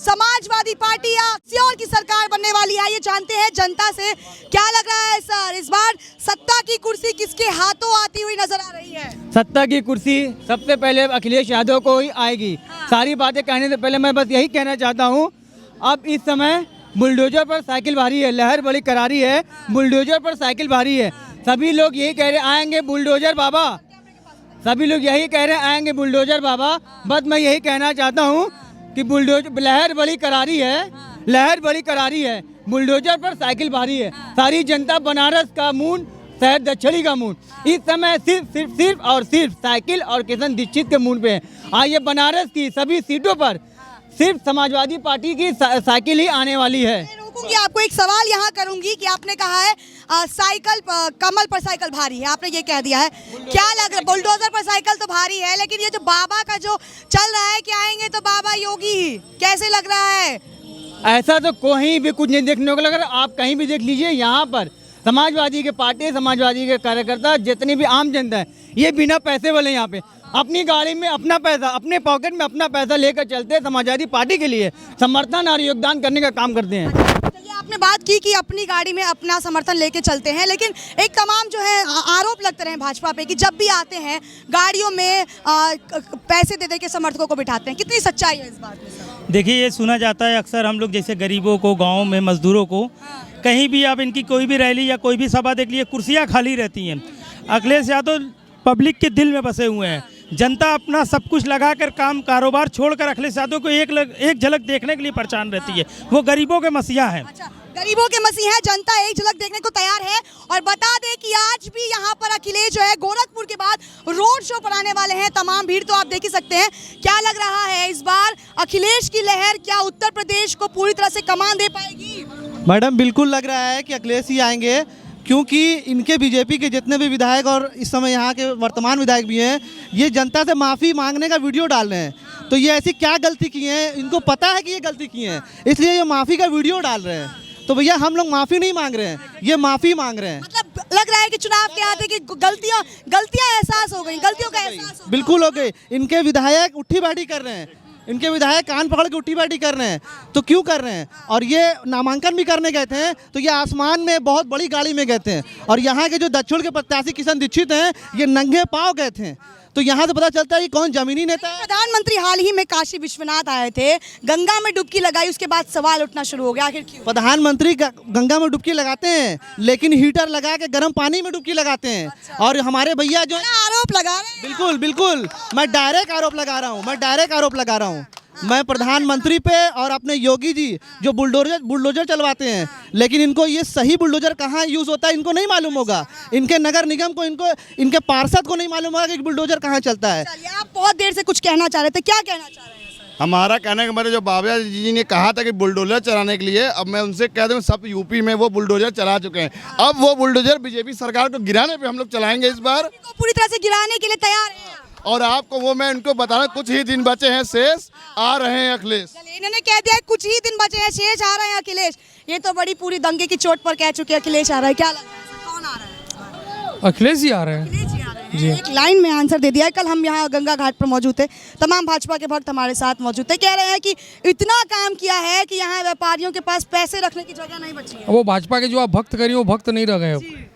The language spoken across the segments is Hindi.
समाजवादी पार्टी या किसी और की सरकार बनने वाली है, ये जानते हैं जनता से। क्या लग रहा है सर, इस बार सत्ता की कुर्सी किसके हाथों आती हुई नजर आ रही है? सत्ता की कुर्सी सबसे पहले अखिलेश यादव को ही आएगी। सारी बातें कहने से पहले मैं बस यही कहना चाहता हूँ, अब इस समय बुलडोजर पर साइकिल भारी है, लहर बड़ी करारी है, बुलडोजर पर साइकिल भारी है। सभी लोग यही कह रहे आएंगे बुलडोजर बाबा, सभी लोग यही कह रहे आएंगे बुलडोजर बाबा। बस मैं यही कहना चाहता हूँ कि बुलडोजर लहर बड़ी करारी है, लहर बड़ी करारी है, बुलडोजर पर साइकिल भारी है। सारी जनता बनारस का मून, शहर दक्षिणी का मून इस समय सिर्फ और सिर्फ साइकिल और किशन दीक्षित के मून पे है। आज ये बनारस की सभी सीटों पर सिर्फ समाजवादी पार्टी की साइकिल ही आने वाली है। रोकूंगी आपको, एक सवाल यहाँ करूंगी कि आपने कहा है साइकिल कमल पर साइकिल भारी है, आपने ये कह दिया है, क्या लग रहा है? बुलडोजर पर साइकिल तो भारी है, लेकिन ये जो बाबा का जो चल रहा है कि आएंगे तो बाबा योगी ही, कैसे लग रहा है? ऐसा तो कहीं भी कुछ नहीं देखने को लग रहा। आप कहीं भी देख लीजिए, यहाँ पर समाजवादी के पार्टी, समाजवादी के कार्यकर्ता, जितनी भी आम जनता है, ये बिना पैसे वाले यहाँ पे अपनी गाड़ी में अपना पैसा, अपने पॉकेट में अपना पैसा लेकर चलते हैं, समाजवादी पार्टी के लिए समर्थन और योगदान करने का काम करते हैं। चलिए, आपने बात की कि अपनी गाड़ी में अपना समर्थन लेके चलते हैं, लेकिन एक तमाम जो है आरोप लगते रहे भाजपा पे कि जब भी आते हैं गाड़ियों में पैसे दे के समर्थकों को बिठाते हैं। कितनी सच्चाई है इस बात में? देखिए, ये सुना जाता है अक्सर, हम लोग जैसे गरीबों को, गाँव में मजदूरों को, कहीं भी आप इनकी कोई भी रैली या कोई भी सभा देख लीजिए, कुर्सियाँ खाली रहती हैं। अखिलेश यादव पब्लिक के दिल में बसे हुए हैं। जनता अपना सब कुछ लगाकर काम कारोबार छोड़कर अखिलेश यादव को एक झलक देखने के लिए परेशान रहती है। वो गरीबों के मसीहा हैं। अच्छा, गरीबों के मसीहा है, जनता एक झलक देखने को तैयार है। और बता दें कि आज भी यहाँ पर अखिलेश जो है गोरखपुर के बाद रोड शो पर आने वाले हैं। तमाम भीड़ तो आप देख ही सकते हैं। क्या लग रहा है इस बार अखिलेश की लहर क्या उत्तर प्रदेश को पूरी तरह से कमान दे पाएगी? मैडम, बिल्कुल लग रहा है कि अखिलेश ही आएंगे, क्योंकि इनके बीजेपी के जितने भी विधायक और इस समय यहाँ के वर्तमान विधायक भी हैं, ये जनता से माफ़ी मांगने का वीडियो डाल रहे हैं। तो ये ऐसी क्या गलती की है, इनको पता है कि ये गलती की है, इसलिए ये माफ़ी का वीडियो डाल रहे हैं। तो भैया, हम लोग माफ़ी नहीं मांग रहे हैं, ये माफ़ी मांग रहे हैं। मतलब लग रहा है कि चुनाव के आते कि गलतियां एहसास हो गई, गलतियों का एहसास हो बिल्कुल हो गई। इनके विधायक उठी बैठी कर रहे हैं, इनके विधायक कान पकड़ के उठी बैठी कर रहे हैं। तो क्यों कर रहे हैं? और ये नामांकन भी करने गए थे, तो ये आसमान में बहुत बड़ी गाड़ी में गए थे, और यहाँ के जो दक्षिण के प्रत्याशी किशन दीक्षित हैं, ये नंगे पाँव गए थे। तो यहाँ से पता चलता है कि कौन जमीनी नेता है। प्रधानमंत्री हाल ही में काशी विश्वनाथ आए थे, गंगा में डुबकी लगाई, उसके बाद सवाल उठना शुरू हो गया, आखिर क्यों? प्रधानमंत्री गंगा में डुबकी लगाते हैं, लेकिन हीटर लगा के गर्म पानी में डुबकी लगाते हैं। अच्छा। और हमारे भैया जो आरोप लगा रहे हैं। बिल्कुल बिल्कुल, मैं डायरेक्ट आरोप लगा रहा हूँ, मैं प्रधानमंत्री पे और अपने योगी जी जो बुलडोजर चलवाते हैं, लेकिन इनको ये सही बुलडोजर कहाँ यूज होता है इनको नहीं मालूम होगा। इनके नगर निगम को, इनके पार्षद को नहीं मालूम होगा कि बुलडोजर कहाँ चलता है। आप बहुत देर से कुछ कहना चाह रहे थे, क्या कहना चाह रहे हैं? हमारा कहने का मतलब, जो बाबा जी ने कहा था कि बुलडोजर चलाने के लिए, अब मैं उनसे कह दूं, सब यूपी में वो बुलडोजर चला चुके हैं। अब वो बुलडोजर बीजेपी सरकार को गिराने पे हम लोग चलाएंगे इस बार, पूरी तरह से गिराने के लिए तैयार हैं। और आपको वो मैं उनको बता रहा हूं, कुछ ही दिन बचे हैं, शेष आ रहे हैं अखिलेश। इन्होंने कह दिया कुछ ही दिन बचे हैं, शेष आ रहे हैं अखिलेश। ये तो बड़ी पूरी दंगे की चोट पर कह चुके हैं अखिलेश आ रहा है। क्या लग रहा है, कौन आ रहा है? अखिलेश ही आ रहे हैं। जी, एक लाइन में आंसर दे दिया है। कल हम यहाँ गंगा घाट पर मौजूद थे, तमाम भाजपा के भक्त हमारे साथ मौजूद थे, कह रहे हैं कि इतना काम किया है कि यहाँ व्यापारियों के पास पैसे रखने की जगह नहीं बची है। वो भाजपा के जो आप भक्त करिए, वो भक्त नहीं रह गए।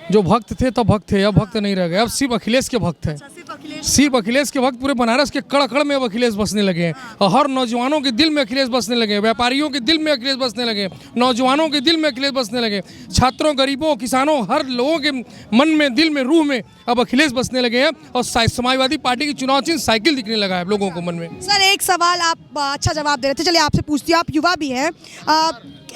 जो भक्त थे तब भक्त थे, अब भक्त नहीं रह गए, अब सिर्फ अखिलेश के भक्त हैं। सिर्फ अखिलेश के भक्त पूरे बनारस के कड़ कड़ में अब अखिलेश बसने लगे हैं, और हर नौजवानों के दिल में अखिलेश बसने लगे, व्यापारियों के दिल में अखिलेश बसने लगे, नौजवानों के दिल में अखिलेश बसने लगे, छात्रों, गरीबों, किसानों, हर लोगों के मन में, दिल में, रूह में अब अखिलेश बसने लगे हैं। और समाजवादी पार्टी की चुनाव चिन्ह साइकिल दिखने लगा है लोगों को मन में। सर, एक सवाल आप अच्छा जवाब दे रहे थे, चलिए आपसे पूछती हूँ, आप युवा भी हैं।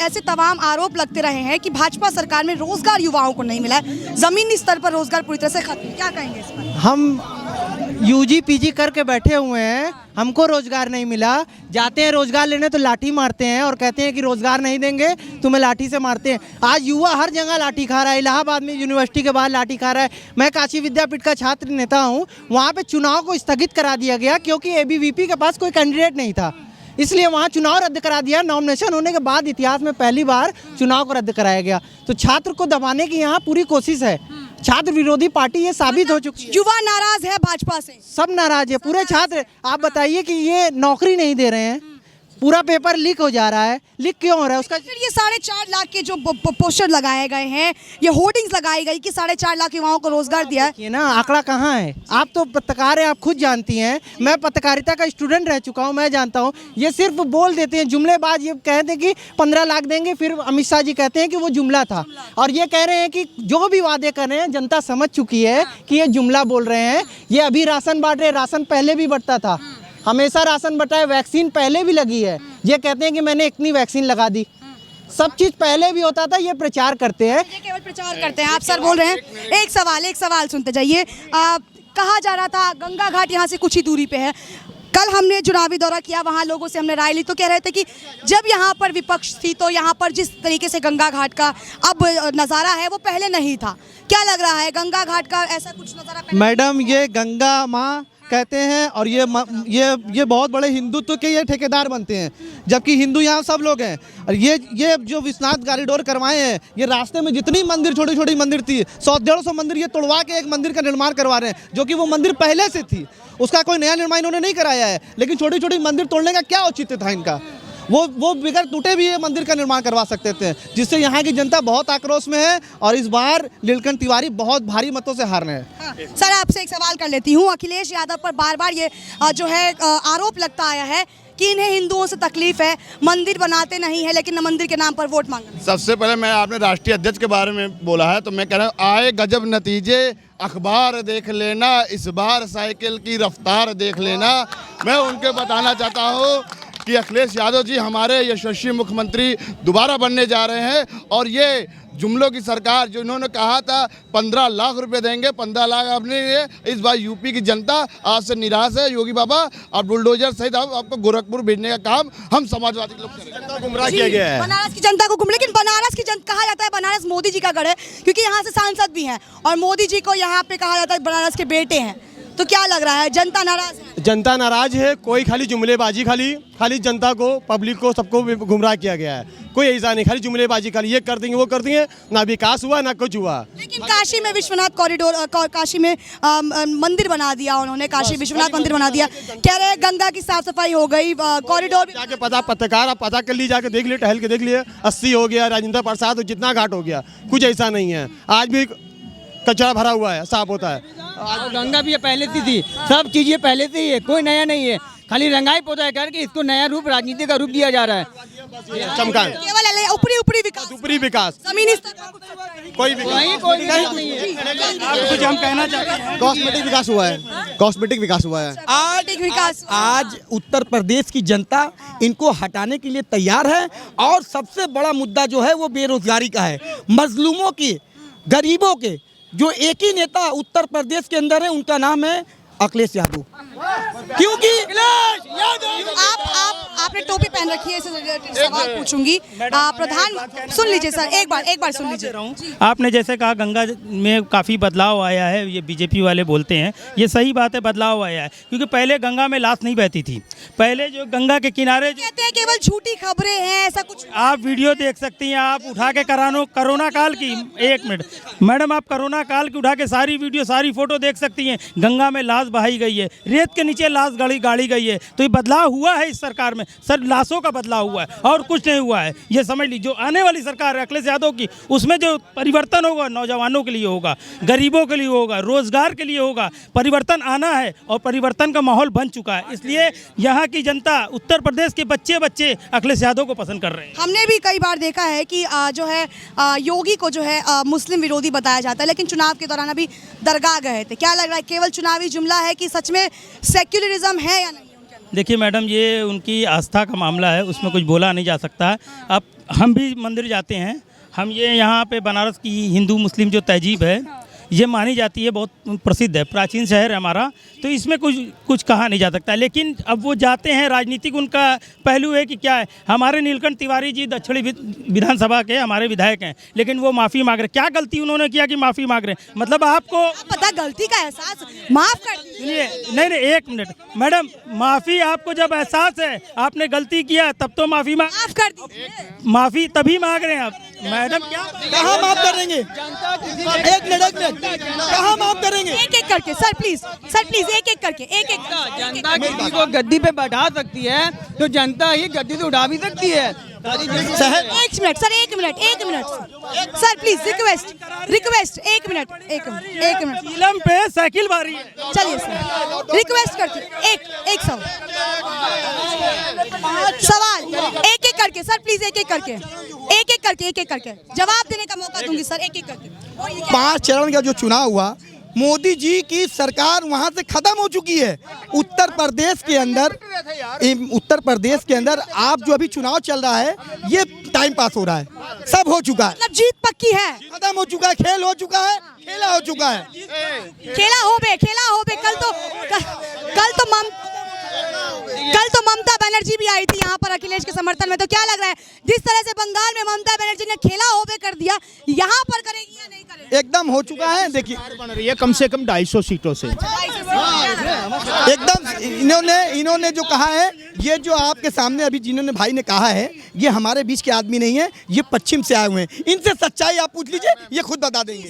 ऐसे तमाम आरोप लगते रहे हैं कि भाजपा सरकार में रोजगार युवाओं को नहीं मिला है, जमीनी स्तर पर रोजगार पूरी तरह से खत्म। क्या कहेंगे इस पर? हम यूजी पीजी करके बैठे हुए हैं, हमको रोजगार नहीं मिला। जाते हैं रोजगार लेने तो लाठी मारते हैं और कहते हैं कि रोजगार नहीं देंगे, तुम्हें लाठी से मारते हैं। आज युवा हर जगह लाठी खा रहा है, इलाहाबाद में यूनिवर्सिटी के बाहर लाठी खा रहा है। मैं काशी विद्यापीठ का छात्र नेता हूँ, वहाँ पे चुनाव को स्थगित करा दिया गया क्योंकि एबीवीपी के पास कोई कैंडिडेट नहीं था, इसलिए वहाँ चुनाव रद्द करा दिया। नॉमिनेशन होने के बाद इतिहास में पहली बार चुनाव को रद्द कराया गया। तो छात्र को दबाने की यहाँ पूरी कोशिश है। छात्र विरोधी पार्टी ये साबित हो चुकी है। युवा नाराज है भाजपा से, सब नाराज है, पूरे छात्र। आप बताइए कि ये नौकरी नहीं दे रहे हैं, पूरा पेपर लीक हो जा रहा है। लीक क्यों हो रहा है उसका? फिर ये 4.5 लाख के जो पोस्टर लगाए गए हैं, ये होर्डिंग्स लगाई गई कि 4.5 लाख युवाओं को रोजगार दिया है। ये ना आंकड़ा कहाँ है? आप तो पत्रकार हैं, आप खुद जानती हैं, मैं पत्रकारिता का स्टूडेंट रह चुका हूँ, मैं जानता हूँ। ये सिर्फ बोल देते हैं, जुमलेबाज। ये कहते हैं कि 15 लाख देंगे, फिर अमित शाह जी कहते हैं कि वो जुमला था, और ये कह रहे हैं कि जो भी वादे कर रहे हैं जनता समझ चुकी है कि ये जुमला बोल रहे हैं। ये अभी राशन बांट रहे, राशन पहले भी बढ़ता था, हमेशा राशन बटा है, वैक्सीन पहले भी लगी है। ये कहते हैं कि मैंने इतनी वैक्सीन लगा दी, सब चीज पहले भी होता था। ये प्रचार करते हैं, ये केवल प्रचार करते हैं। आप सर बोल रहे हैं। एक सवाल सुनते जाइए। कहा जा रहा था गंगा घाट यहाँ से कुछ ही दूरी पे है। कल हमने चुनावी दौरा किया, वहाँ लोगों से हमने राय ली, तो कह रहे थे कि जब यहाँ पर विपक्ष थी तो यहाँ पर जिस तरीके से गंगा घाट का अब नज़ारा है वो पहले नहीं था। क्या लग रहा है, गंगा घाट का ऐसा कुछ नज़ारा पहले? मैडम, ये गंगा माँ कहते हैं और ये बहुत बड़े हिंदुत्व के ये ठेकेदार बनते हैं, जबकि हिंदू यहाँ सब लोग हैं। और ये जो विश्वनाथ कॉरिडोर करवाए हैं, ये रास्ते में जितनी मंदिर, छोटी छोटी मंदिर थी, 100-150 मंदिर, ये तोड़वा के एक मंदिर का निर्माण करवा रहे हैं, जो कि वो मंदिर पहले से थी, उसका कोई नया निर्माण इन्होंने नहीं कराया है। लेकिन छोटी छोटी मंदिर तोड़ने का क्या औचित्य था इनका? वो बिगड़ टूटे भी ये मंदिर का निर्माण करवा सकते थे, जिससे यहाँ की जनता बहुत आक्रोश में है। और इस बार नीलकंठ तिवारी बहुत भारी मतों से हार रहे हैं। हाँ। सर, आपसे एक सवाल कर लेती हूँ। अखिलेश यादव पर बार बार ये जो है आरोप लगता आया है कि इन्हें हिंदुओं से तकलीफ है, मंदिर बनाते नहीं है लेकिन मंदिर के नाम पर वोट मांग रहे हैं। सबसे पहले मैं आपने राष्ट्रीय अध्यक्ष के बारे में बोला है, तो मैं कह रहा हूँ आए गजब नतीजे, अखबार देख लेना, इस बार साइकिल की रफ्तार देख लेना। मैं उनके बताना चाहता हूँ कि अखिलेश यादव जी हमारे यशस्वी मुख्यमंत्री दोबारा बनने जा रहे हैं। और ये जुमलों की सरकार जो इन्होंने कहा था 15 लाख रुपए देंगे, 15 लाख आपने लिए, इस बार यूपी की जनता आज से निराश है। योगी बाबा, आप बुलडोजर सहित आपको गोरखपुर भेजने का काम हम समाजवादी लोग करेंगे। गुमराह किया गया है बनारस की जनता को लेकिन बनारस की जनता, कहा जाता है बनारस मोदी जी का गढ़ है, क्योंकि यहाँ से सांसद भी हैं और मोदी जी को यहाँ पे कहा जाता है बनारस के बेटे हैं। तो क्या लग रहा है, जनता नाराज है? जनता नाराज है। कोई खाली जुमलेबाजी, खाली जनता को, पब्लिक को, सबको गुमराह किया गया है। कोई ऐसा नहीं, खाली जुमलेबाजी, खाली ये कर देंगे वो कर देंगे, ना विकास हुआ ना कुछ हुआ। लेकिन काशी में विश्वनाथ कॉरिडोर, काशी में मंदिर बना दिया उन्होंने, काशी विश्वनाथ मंदिर बना दिया। कह रहे हैं गंगा की साफ सफाई हो गई, कॉरिडोर भी जाके पत्रकार आप पता कर लीजिए, जाके देख लिए, टहल के देख लिए, 80 हो गया, राजेंद्र प्रसाद, जितना घाट हो गया, कुछ ऐसा नहीं है। आज भी कचरा भरा हुआ है, साफ होता है। गंगा भी ये पहले से थी, सब चीजें पहले से ही है, कोई नया नहीं है, खाली रंगाई पोता है करके इसको नया रूप, राजनीति का रूप दिया जा रहा है। चमकान, केवल ऊपरी विकास, जमीनी स्तर पर कोई विकास नहीं है। कुछ हम कहना चाहते हैं, कॉस्मेटिक विकास हुआ है, कॉस्मेटिक विकास हुआ है। आज उत्तर प्रदेश की जनता इनको हटाने के लिए तैयार है। और सबसे बड़ा मुद्दा जो है वो बेरोजगारी का है, मजलूमों की, गरीबों के। जो एक ही नेता उत्तर प्रदेश के अंदर है, उनका नाम है अखिलेश यादव। क्योंकि आपने टोपी पहन रखी है, इससे रिलेटेड सवाल पूछूंगी। प्रधान, सुन लीजिए सर, एक बार सुन लीजिए। आपने जैसे कहा गंगा में काफ़ी बदलाव आया है, ये बीजेपी वाले बोलते हैं, ये सही बात है, बदलाव आया है। क्योंकि पहले गंगा में लाश नहीं बहती थी, पहले जो गंगा के किनारे कहते हैं केवल झूठी खबरें हैं, ऐसा कुछ। आप वीडियो देख सकती हैं, आप उठा के कोरोना काल की, एक मिनट मैडम, आप कोरोना काल की उठा के सारी वीडियो, सारी फोटो देख सकती हैं। गंगा में लाश बहाई गई है, रेत के नीचे लाश गाड़ी गई है। तो ये बदलाव हुआ है इस सरकार में, सर लाशों का बदलाव हुआ है और कुछ नहीं हुआ है। ये समझ लीजिए, जो आने वाली सरकार है अखिलेश यादव की, उसमें जो परिवर्तन होगा नौजवानों के लिए होगा, गरीबों के लिए होगा, रोजगार के लिए होगा। परिवर्तन आना है और परिवर्तन का माहौल बन चुका है। इसलिए यहाँ की जनता, उत्तर प्रदेश के बच्चे अखिलेश यादव को पसंद कर रहे हैं। हमने भी कई बार देखा है कि जो है योगी को जो है मुस्लिम विरोधी बताया जाता है, लेकिन चुनाव के दौरान अभी दरगाह गए थे। क्या लग रहा है, केवल चुनावी जुमला है कि सच में सेक्युलरिज्म है या नहीं? देखिए मैडम, ये उनकी आस्था का मामला है, उसमें कुछ बोला नहीं जा सकता। अब हम भी मंदिर जाते हैं, हम ये यहाँ पे बनारस की हिंदू मुस्लिम जो तहजीब है, ये मानी जाती है, बहुत प्रसिद्ध है, प्राचीन शहर है हमारा, तो इसमें कुछ कहा नहीं जा सकता। लेकिन अब वो जाते हैं, राजनीतिक उनका पहलू है कि क्या है। हमारे नीलकंठ तिवारी जी दक्षिणी विधानसभा के हमारे विधायक हैं, लेकिन वो माफ़ी मांग रहे। क्या गलती उन्होंने किया कि माफ़ी मांग रहे हैं? मतलब आपको पता, गलती का एहसास, माफ कर दीजिए। नहीं, एक मिनट मैडम, माफ़ी आपको जब एहसास है आपने गलती किया, तब तो माफ़ी माफ कर दीजिए। माफ़ी तभी मांग रहे हैं आप। मैडम क्या कहाँ माफ करेंगे? एक मिनट कहाँ माफ करेंगे? एक एक करके सर प्लीज एक एक करके एक जनता किसी को गद्दी पे बैठा सकती है तो जनता ही गद्दी से उठा भी सकती है। एक मिनट सर प्लीज रिक्वेस्ट एक मिनट नीलम पे साइकिल बारी है। चलिए सर रिक्वेस्ट करती हूँ एक सवाल एक एक करके सर प्लीज एक एक करके जवाब देने का मौका दूंगी सर एक एक करके। 5 चरण का जो चुनाव हुआ, मोदी जी की सरकार वहां से खत्म हो चुकी है। उत्तर प्रदेश के अंदर आप जो अभी चुनाव चल रहा है ये टाइम पास हो रहा है, सब हो चुका है, मतलब जीत पक्की है, खत्म हो चुका है, खेल हो चुका है, खेला हो चुका है। खेला हो बे कल तो ममता बनर्जी भी आई थी यहाँ पर अखिलेश के समर्थन में। तो क्या लग रहा है जिस तरह से बंगाल में ममता बनर्जी ने खेला हो बे कर दिया, यहाँ पर करेगी या नहीं करेगी? एकदम हो चुका है। देखिए बन रही है कम से कम 250 सीटों से। एकदम इन्होंने जो कहा है, ये जो आपके सामने अभी जिन्होंने भाई ने कहा है, ये हमारे बीच के आदमी नहीं है, ये पश्चिम से आए हुए हैं। इनसे सच्चाई आप पूछ लीजिए, ये खुद बता देंगे।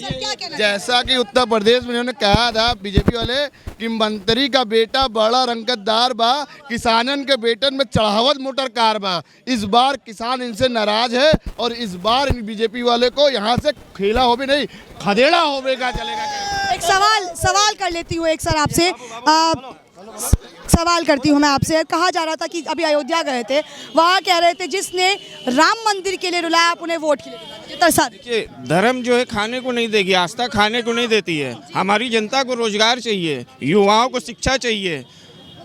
जैसा कि उत्तर प्रदेश में उन्होंने कहा था बीजेपी वाले कि मंत्री का बेटा बड़ा रंगतदार बा, किसानन के बेटन में चढ़ावत मोटर कार बा। इस बार किसान इनसे नाराज है और इस बार इन बीजेपी वाले को यहाँ से खेला हो भी नहीं, खदेड़ा होवेगा चलेगा। एक सवाल कर लेती हूँ एक सर आपसे, सवाल करती हूँ मैं आपसे। कहा जा रहा था कि अभी अयोध्या गए थे, वहाँ कह रहे थे जिसने राम मंदिर के लिए रुलाया आप उन्हें वोट के लिए। तो सर देखिए, धर्म जो है खाने को नहीं देगी, आस्था खाने को नहीं देती है। हमारी जनता को रोजगार चाहिए, युवाओं को शिक्षा चाहिए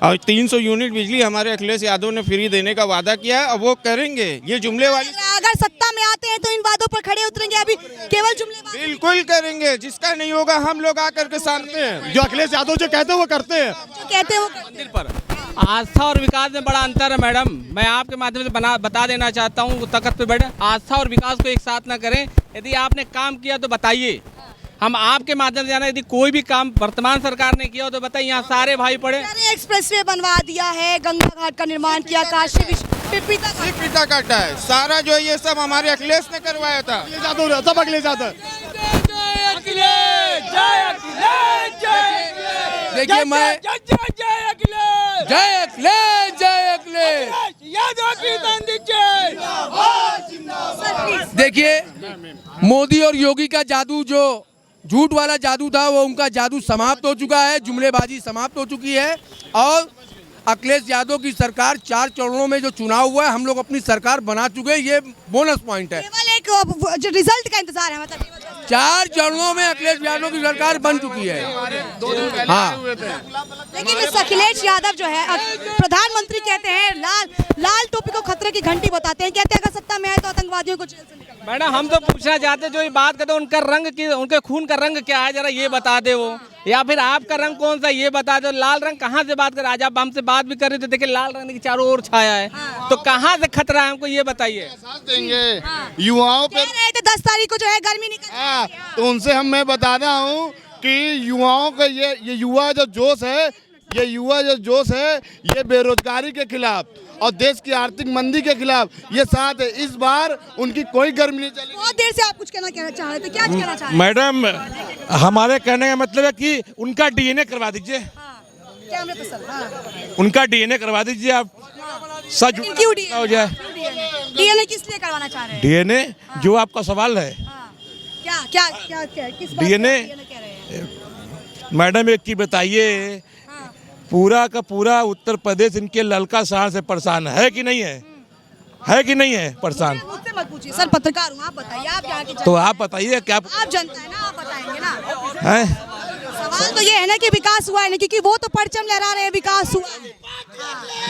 और 300 यूनिट बिजली हमारे अखिलेश यादव ने फ्री देने का वादा किया है और वो करेंगे। ये जुमले वाली अगर सत्ता में आते हैं तो इन वादों पर खड़े उतरेंगे, अभी केवल जुमले? बिल्कुल करेंगे, जिसका नहीं होगा हम लोग आकर के सामने हैं। जो अखिलेश यादव जो कहते हैं वो करते हैं। जो कहते हैं वो करते हैं। आस्था और विकास में बड़ा अंतर है मैडम। मैं आपके माध्यम से बता देना चाहता हूँ, तख्त पे बैठे आस्था और विकास को एक साथ ना करें। यदि आपने काम किया तो बताइए, हम आपके माध्यम से जाना। यदि कोई भी काम वर्तमान सरकार ने किया हो तो बताइए, यहाँ सारे भाई पड़े। एक्सप्रेसवे बनवा दिया है, गंगा घाट का निर्माण किया, काशी पिता काटा है सारा, जो ये सब हमारे अखिलेश ने करवाया था। सब अखिलेश यादव। देखिए मैं देखिए, मोदी और योगी का जादू, जो झूठ वाला जादू था, वो उनका जादू समाप्त हो चुका है, जुमलेबाजी समाप्त हो चुकी है। और अखिलेश यादव की सरकार 4 चरणों में जो चुनाव हुआ है, हम लोग अपनी सरकार बना चुके हैं, ये बोनस पॉइंट है। केवल एक जो रिजल्ट का इंतजार है, मतलब 4 चरणों में अखिलेश यादव की सरकार बन चुकी है। हाँ, लेकिन इस अखिलेश यादव जो है प्रधानमंत्री कहते हैं, लाल टोपी को खतरे की घंटी बताते हैं, कहते हैं अगर सत्ता में आए तो आतंकवादियों को जेल से निकाल। मैडम हम तो पूछना चाहते हैं, जो ये बात करते हैं उनका रंग की, उनके खून का रंग क्या है, जरा ये बता दे वो, या फिर आपका रंग कौन सा ये बता दो। लाल रंग कहाँ से बात कर, आज आप हमसे बात भी कर रहे थे, देखिए लाल रंग की चारों ओर छाया है, तो कहाँ से खतरा है हमको ये बताइए। देंगे युवाओं पे 10 तारीख को जो है गर्मी निकल, तो उनसे मैं बता रहा हूँ कि युवाओं का ये युवा जो जोश है, ये बेरोजगारी के खिलाफ और देश की आर्थिक मंदी के खिलाफ ये साथ है। इस बार उनकी कोई गर्मी नहीं चलेगी। बहुत देर से आप कुछ कहना चाह रहे थे, क्या कहना चाह रहे थे? मैडम, हमारे कहने का मतलब है कि उनका डीएनए करवा दीजिए। कैमरे पे सर, उनका डीएनए करवा दीजिए, आप सच हो जाए। डीएनए किस लिए करवाना चाह रहे हैं? डीएनए जो आपका सवाल है, क्या किस बात डीएनए कह रहे हैं? मैडम एक चीज बताइए, पूरा का पूरा उत्तर प्रदेश इनके ललका शहर से परेशान है कि नहीं है? है कि नहीं है परेशान? मुझसे मत पूछिए सर, पत्रकार हूँ, आप बताइए, आप यहाँ की तो आप बताइए क्या आप जनता है ना, आप बताएंगे ना। है? सवाल तो ये है ना कि विकास हुआ है ना, क्योंकि वो तो परचम लहरा रहे हैं विकास हुआ।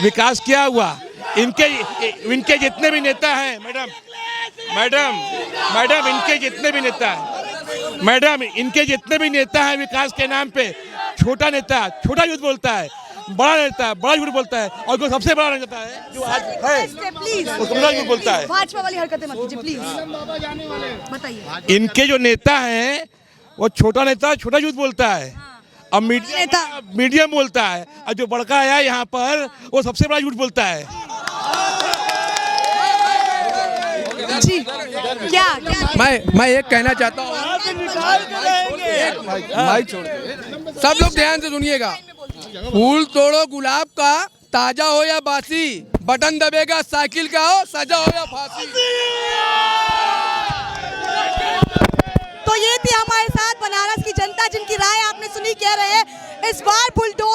विकास क्या हुआ? इनके जितने भी नेता हैं मैडम इनके जितने भी नेता हैं विकास के नाम पे, छोटा नेता छोटा झूठ बोलता है, बड़ा नेता बड़ा झूठ बोलता है, और जो सबसे बड़ा नेता है जो आज है वो सबसे झूठ बोलता है। भाजपा वाली हरकतें मत कीजिए प्लीज, बताइए। इनके जो नेता हैं वो छोटा नेता छोटा झूठ बोलता है, अब मीडियम बोलता है, और जो बड़का आया यहाँ पर वो सबसे बड़ा झूठ बोलता है। जी क्या मैं एक कहना चाहता हूँ, सब लोग ध्यान से सुनिएगा। फूल तोड़ो गुलाब का, ताजा हो या बासी, बटन दबेगा साइकिल का हो, सजा हो या फांसी। तो ये थी हमारे साथ बनारस की जनता, जिनकी राय आपने सुनी। कह रहे हैं इस बार बुलडोजर